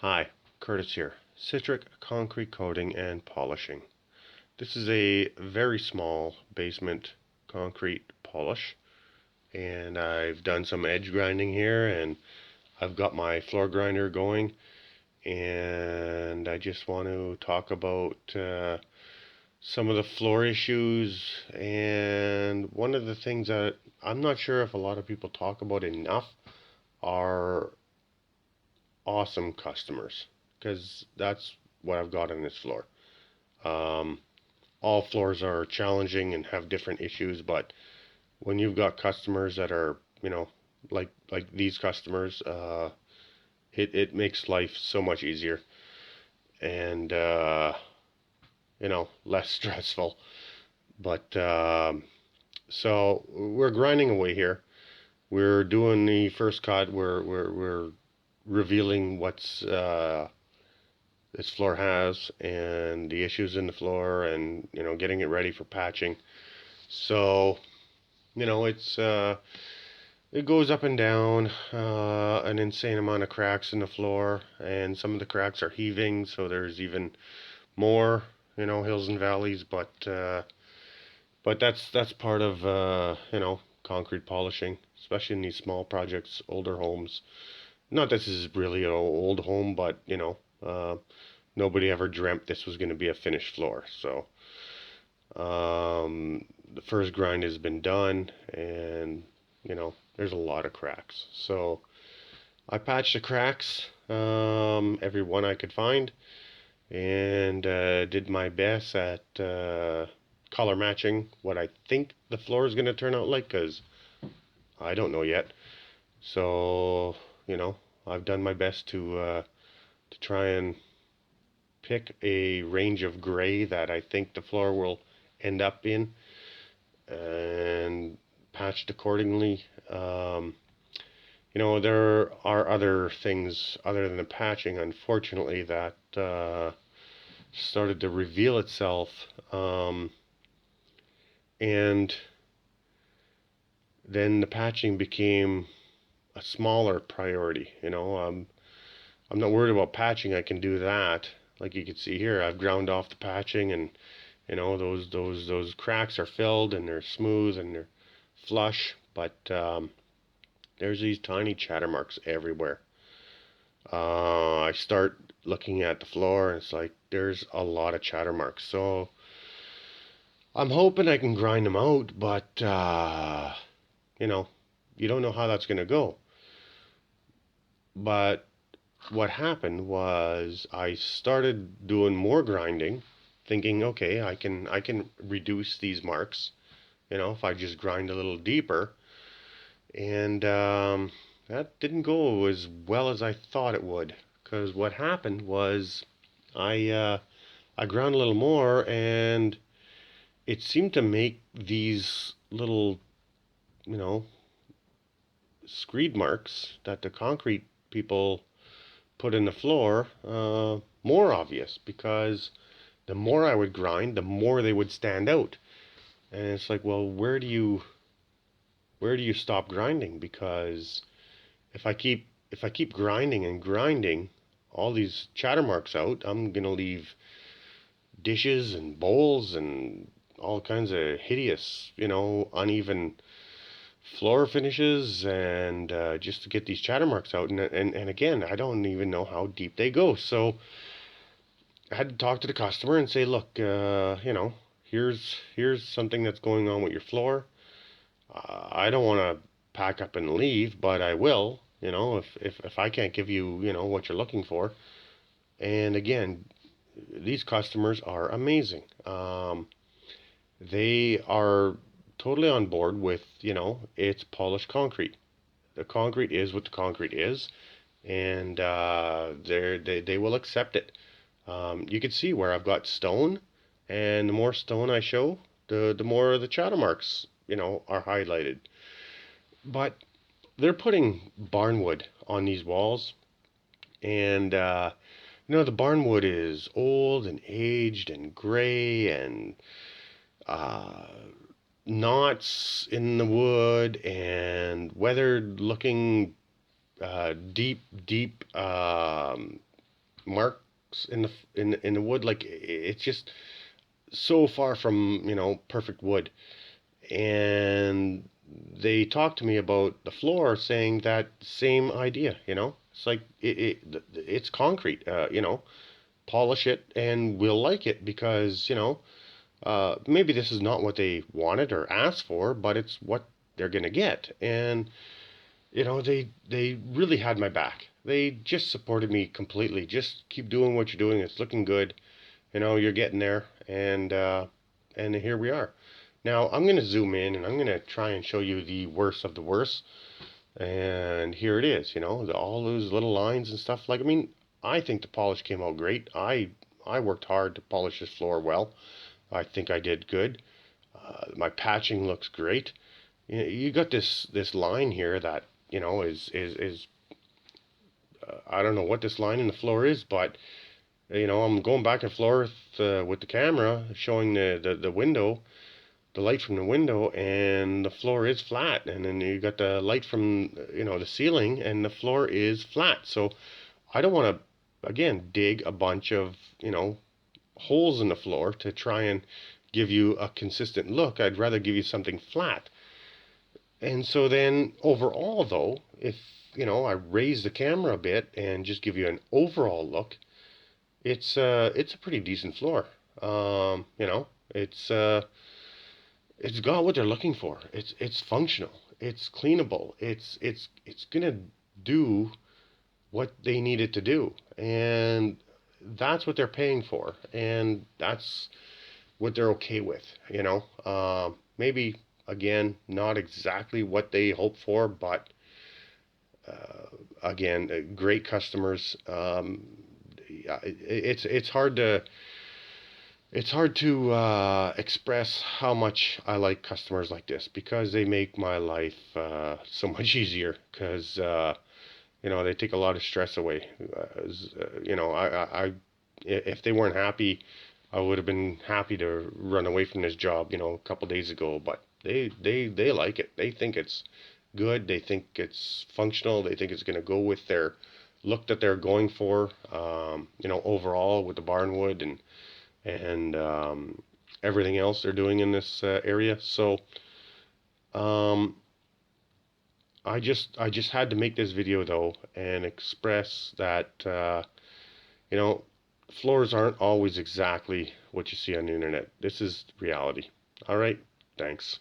Hi, Curtis here. Citric concrete coating and polishing. This is a very small basement concrete polish, and I've done some edge grinding here, and I've got my floor grinder going, and I just want to talk about some of the floor issues. And one of the things that I'm not sure if a lot of people talk about enough are awesome customers, because that's what I've got on this floor. Um, all floors are challenging and have different issues, but when you've got customers that are, like these customers, it makes life so much easier and less stressful. But so we're grinding away here. We're doing the first cut. We're revealing what's this floor has and the issues in the floor, and getting it ready for patching. So it goes up and down, an insane amount of cracks in the floor, and some of the cracks are heaving, so there's even more, hills and valleys. But that's part of concrete polishing, especially in these small projects, older homes. Not this is really an old home, but nobody ever dreamt this was going to be a finished floor. So the first grind has been done, and there's a lot of cracks. So I patched the cracks, every one I could find, and did my best at color matching what I think the floor is going to turn out like, because I don't know yet. So I've done my best to try and pick a range of gray that I think the floor will end up in, and patched accordingly. There are other things other than the patching, unfortunately, that started to reveal itself, and then the patching became a smaller priority. I'm not worried about patching. I can do that. Like you can see here, I've ground off the patching, and those cracks are filled and they're smooth and they're flush. But there's these tiny chatter marks everywhere. I start looking at the floor, and it's like there's a lot of chatter marks. So I'm hoping I can grind them out, but you don't know how that's going to go. But what happened was I started doing more grinding, thinking, okay, I can reduce these marks, if I just grind a little deeper. And that didn't go as well as I thought it would, because what happened was I ground a little more, and it seemed to make these little, you know, screed marks that the concrete people put in the floor more obvious, because the more I would grind, the more they would stand out. And it's like, well, where do you stop grinding? Because if I keep grinding and grinding all these chatter marks out, I'm gonna leave dishes and bowls and all kinds of hideous, uneven floor finishes, and just to get these chatter marks out. And again, I don't even know how deep they go. So I had to talk to the customer and say, look, here's something that's going on with your floor. I don't want to pack up and leave, but I will, if I can't give you, what you're looking for. And again, these customers are amazing. They are totally on board with, it's polished concrete. The concrete is what the concrete is, and they will accept it. You can see where I've got stone, and the more stone I show, the more the chatter marks, are highlighted. But they're putting barnwood on these walls, and the barnwood is old and aged and gray, and uh, knots in the wood, and weathered looking, deep marks in the wood. Like it's just so far from perfect wood. And they talked to me about the floor, saying that same idea. It's like it's concrete. Polish it and we'll like it because maybe this is not what they wanted or asked for, but it's what they're gonna get. And they really had my back. They just supported me completely. Just keep doing what you're doing. It's looking good. You're getting there, and here we are. Now I'm gonna zoom in and I'm gonna try and show you the worst of the worst. And here it is. All those little lines and stuff. Like, I mean, I think the polish came out great. I worked hard to polish this floor well. I think I did good. My patching looks great. You got this line here that is I don't know what this line in the floor is, but I'm going back and forth with the camera, showing the window, the light from the window, and the floor is flat. And then you got the light from the ceiling, and the floor is flat. So I don't want to again dig a bunch of holes in the floor to try and give you a consistent look. I'd rather give you something flat. And so then overall though, if I raise the camera a bit and just give you an overall look, it's a pretty decent floor. It's it's got what they're looking for. It's functional. It's cleanable. It's gonna do what they need it to do, and that's what they're paying for, and that's what they're okay with. Maybe again not exactly what they hope for, but again, great customers. Yeah, it's hard to express how much I like customers like this, because they make my life so much easier. Because they take a lot of stress away. If they weren't happy, I would have been happy to run away from this job, a couple days ago. But they like it. They think it's good. They think it's functional. They think it's going to go with their look that they're going for. Overall with the barnwood and everything else they're doing in this area. So um, I just had to make this video though and express that you know floors aren't always exactly what you see on the internet. This is reality. All right, thanks.